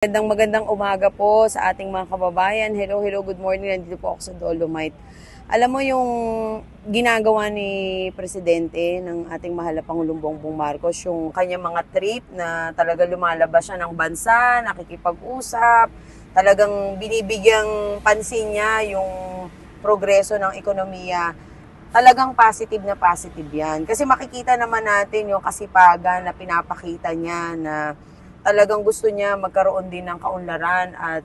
Magandang umaga po sa ating mga kababayan. Hello, good morning. Nandito po ako sa Dolomite. Alam mo yung ginagawa ni Presidente ng ating mahal na Pangulong Bongbong Marcos, yung kanyang mga trip na talaga lumalabas siya ng bansa, nakikipag-usap, talagang binibigyang pansin niya yung progreso ng ekonomiya. Talagang positive na positive yan. Kasi makikita naman natin yung kasipagan na pinapakita niya na talagang gusto niya magkaroon din ng kaunlaran at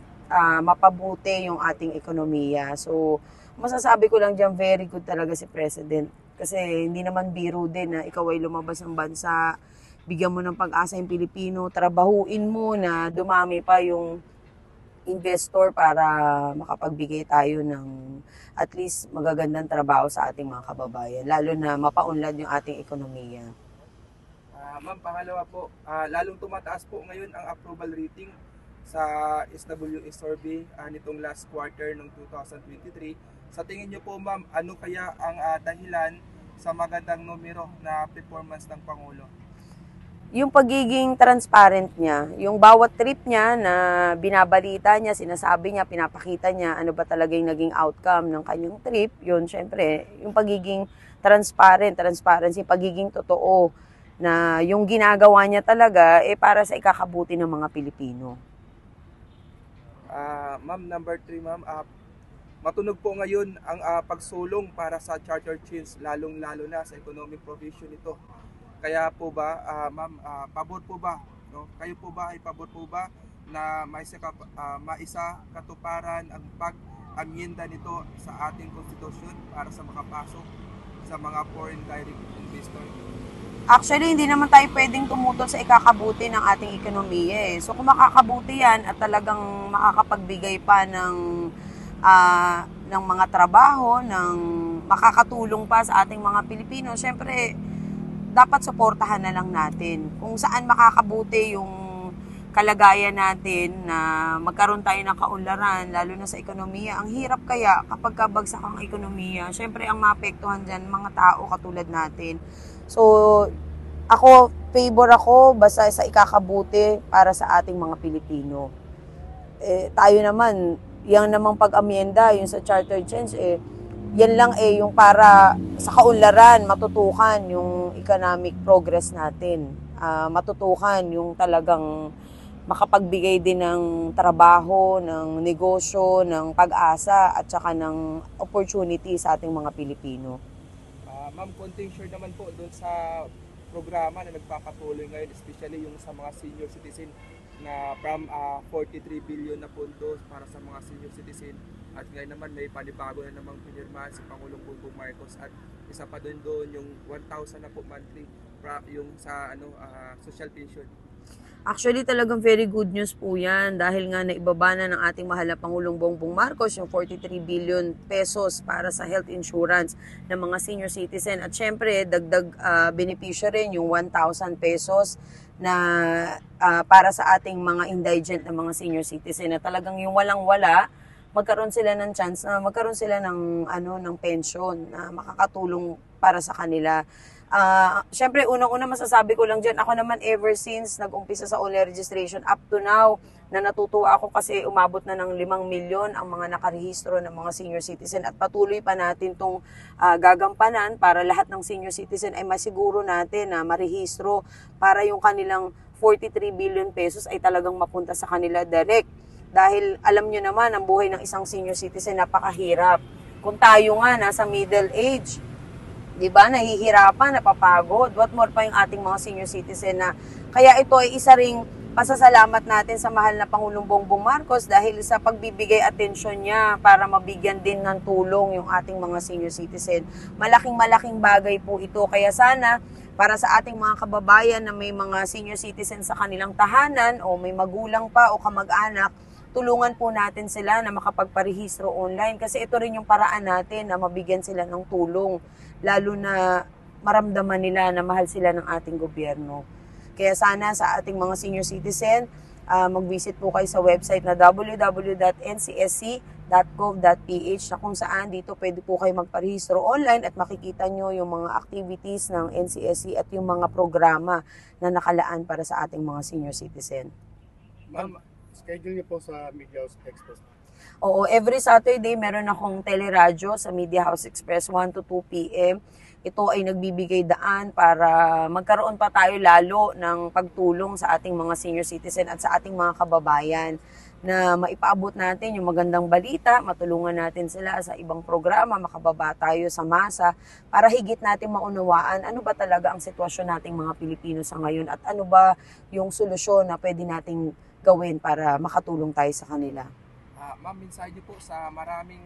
mapabuti yung ating ekonomiya. So, masasabi ko lang dyan, very good talaga si President. Kasi hindi naman biro din na ikaw ay lumabas ng bansa, bigyan mo ng pag-asa yung Pilipino, trabahuin mo na dumami pa yung investor para makapagbigay tayo ng at least magagandang trabaho sa ating mga kababayan, lalo na mapaunlad yung ating ekonomiya. Ma'am, pangalawa po, lalong tumataas po ngayon ang approval rating sa SWE survey nitong last quarter ng 2023. Sa tingin niyo po ma'am, ano kaya ang dahilan sa magandang numero na performance ng Pangulo? Yung pagiging transparent niya, yung bawat trip niya na binabalita niya, sinasabi niya, pinapakita niya ano ba talaga yung naging outcome ng kanyang trip, yun syempre, yung pagiging transparency, pagiging totoo, na yung ginagawa niya talaga para sa ikakabuti ng mga Pilipino. Ma'am, number 3 ma'am, matunog po ngayon ang pagsulong para sa charter chains, lalong-lalo na sa economic provision nito. Kaya po ba, ma'am, pabor po ba, no? Kayo po ba ay pabor po ba na maisa katuparan ang pag-amyenda nito sa ating konstitusyon para sa makapasok sa mga foreign direct investor? Actually, hindi naman tayo pwedeng tumutol sa ikakabuti ng ating ekonomiya. So kung makakabuti yan at talagang makakapagbigay pa ng mga trabaho, ng makakatulong pa sa ating mga Pilipino, syempre, dapat suportahan na lang natin. Kung saan makakabuti yung kalagayan natin na magkaroon tayo ng kaunlaran, lalo na sa ekonomiya. Ang hirap kaya kapag kabagsak ang ekonomiya, syempre ang maapektuhan dyan, mga tao katulad natin. So, favor ako basta sa ikakabuti para sa ating mga Pilipino. Tayo naman, yung namang pag-amyenda, yung sa charter change, yan lang yung para sa kaunlaran, matutukan yung economic progress natin. Matutukan yung talagang makapagbigay din ng trabaho, ng negosyo, ng pag-asa at saka ng opportunity sa ating mga Pilipino. Ma'am, konting share naman po doon sa programa na nagpapatuloy ngayon, especially yung sa mga senior citizen na from 43 billion na puntos para sa mga senior citizen. At ngayon naman may panibago na namang pinirmahan si Pangulong Bongbong Marcos at isa pa doon yung 1,000 na po monthly yung sa social pension. Actually, talagang very good news po yan dahil nga naibaba na ng ating mahal na Pangulong Bongbong Marcos yung 43 billion pesos para sa health insurance ng mga senior citizen. At syempre, dagdag benepisyo rin yung 1,000 pesos na para sa ating mga indigent na mga senior citizen na talagang yung walang-wala, magkaroon sila ng chance na magkaroon sila ng pension na makakatulong para sa kanila. Syempre, unang-una masasabi ko lang dyan, ako naman ever since nag-umpisa sa online registration up to now, na natutuwa ako kasi umabot na ng 5 milyon ang mga nakarehistro ng mga senior citizen at patuloy pa natin itong gagampanan para lahat ng senior citizen ay masiguro natin na marehistro para yung kanilang 43 billion pesos ay talagang mapunta sa kanila direct. Dahil alam nyo naman, ang buhay ng isang senior citizen napakahirap. Kung tayo nga nasa middle age, di ba, nahihirapan, napapagod, what more pa yung ating mga senior citizen na kaya ito ay isa ring pasasalamat natin sa mahal na Pangulong Bongbong Marcos dahil sa pagbibigay atensyon niya para mabigyan din ng tulong yung ating mga senior citizen. Malaking bagay po ito. Kaya sana para sa ating mga kababayan na may mga senior citizen sa kanilang tahanan o may magulang pa o kamag-anak, tulungan po natin sila na makapagparehistro online kasi ito rin yung paraan natin na mabigyan sila ng tulong, lalo na maramdaman nila na mahal sila ng ating gobyerno. Kaya sana sa ating mga senior citizen, mag-visit po kayo sa website na www.ncsc.gov.ph na kung saan dito pwede po kayo magparehistro online at makikita nyo yung mga activities ng NCSC at yung mga programa na nakalaan para sa ating mga senior citizen. Ma'am, schedule niyo po sa Media House Express? Oo, every Saturday meron akong teleradyo sa Media House Express 1 to 2 p.m. Ito ay nagbibigay daan para magkaroon pa tayo lalo ng pagtulong sa ating mga senior citizen at sa ating mga kababayan na maipaabot natin yung magandang balita, matulungan natin sila sa ibang programa, makababa tayo sa masa para higit natin maunawaan ano ba talaga ang sitwasyon nating mga Pilipino sa ngayon at ano ba yung solusyon na pwede nating gawin para makatulong tayo sa kanila. Ma'am, mensahe niyo po sa maraming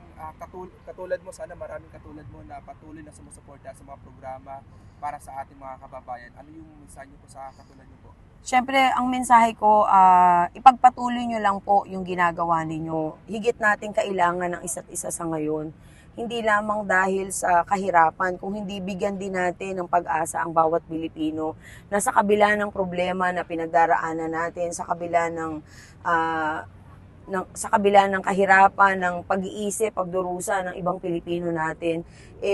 katulad mo, sana maraming katulad mo na patuloy na sumusuporta sa mga programa para sa ating mga kababayan. Ano yung mensahe niyo po sa katulad niyo po? Siyempre, ang mensahe ko, ipagpatuloy nyo lang po yung ginagawa ninyo. Higit natin kailangan ng isa't isa sa ngayon. Hindi lamang dahil sa kahirapan, kung hindi bigyan din natin ng pag-asa ang bawat Pilipino na sa kabila ng problema na pinagdaraanan natin, sa kabila ng kahirapan, ng pag-iisip, pagdurusa ng ibang Pilipino natin,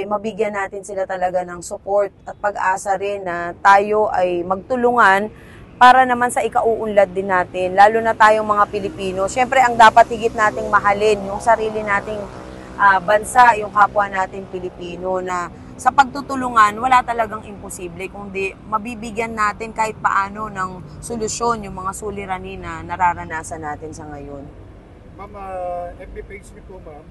mabigyan natin sila talaga ng support at pag-asa rin na tayo ay magtulungan para naman sa ikauunlad din natin, lalo na tayong mga Pilipino. Siyempre, ang dapat higit nating mahalin, yung sarili nating bansa, yung kapwa natin Pilipino, na sa pagtutulungan, wala talagang imposible, kundi mabibigyan natin kahit paano ng solusyon yung mga suliranin na nararanasan natin sa ngayon. Ma'am, FB page niyo po, ma'am?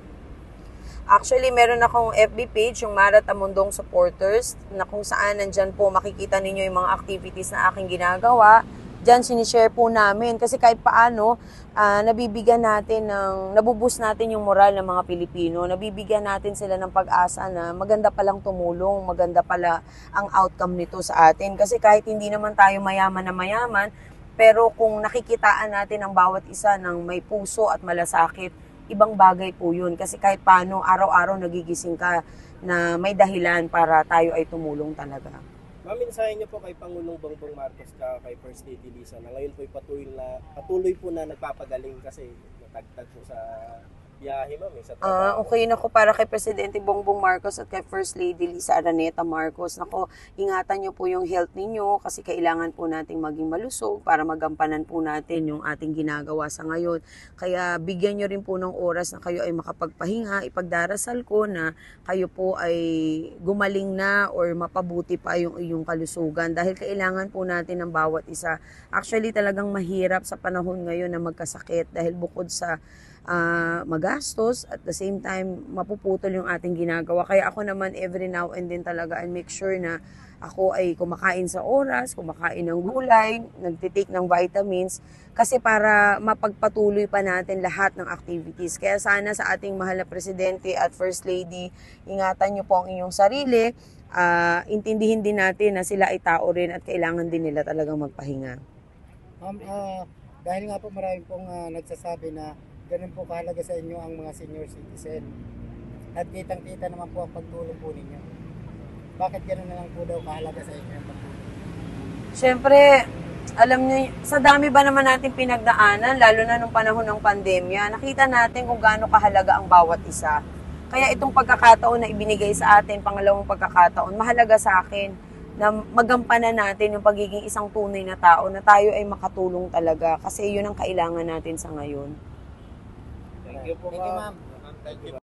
Actually, meron akong FB page, yung Marat Amundong Supporters, na kung saan nandyan po makikita ninyo yung mga activities na aking ginagawa. Diyan sinishare po namin kasi kahit paano, nabibigyan natin nabuboost natin yung moral ng mga Pilipino, nabibigyan natin sila ng pag-asa na maganda palang tumulong, maganda pala ang outcome nito sa atin. Kasi kahit hindi naman tayo mayaman na mayaman, pero kung nakikitaan natin ang bawat isa ng may puso at malasakit, ibang bagay po yun. Kasi kahit paano, araw-araw nagigising ka na may dahilan para tayo ay tumulong talaga. Ma'am, mensahe niyo po kay Pangulong Bongbong Marcos at kay First Lady Liza na ngayon po patuloy po na nagpapagaling kasi natagtag po sa biyahe, ma'am. Okay, nako, para kay Presidente Bongbong Marcos at kay First Lady Liza Araneta Marcos, nako, ingatan niyo po yung health ninyo kasi kailangan po nating maging malusog para magampanan po natin yung ating ginagawa sa ngayon. Kaya bigyan niyo rin po ng oras na kayo ay makapagpahinga. Ipagdarasal ko na kayo po ay gumaling na or mapabuti pa yung iyong kalusugan dahil kailangan po natin ng bawat isa. Actually, talagang mahirap sa panahon ngayon na magkasakit dahil bukod sa magastos, at the same time mapuputol yung ating ginagawa. Kaya ako naman every now and then talaga I make sure na ako ay kumakain sa oras, kumakain ng gulay, nagtitake ng vitamins kasi para mapagpatuloy pa natin lahat ng activities. Kaya sana sa ating mahal na Presidente at First Lady, ingatan niyo po ang inyong sarili, intindihin din natin na sila ay tao rin at kailangan din nila talagang magpahinga. Dahil nga po marami pong nagsasabi na ganun po kahalaga sa inyo ang mga senior citizen. At kitang-kita naman po ang pagtulong po ninyo. Bakit ganun na lang po daw kahalaga sa inyo ang pagtulong? Siyempre, alam niyo, sa dami ba naman natin pinagdaanan, lalo na nung panahon ng pandemya, nakita natin kung gaano kahalaga ang bawat isa. Kaya itong pagkakataon na ibinigay sa atin, pangalawang pagkakataon, mahalaga sa akin na magampanan natin yung pagiging isang tunay na tao, na tayo ay makatulong talaga kasi yun ang kailangan natin sa ngayon. Thank you po, ma'am. Thank you.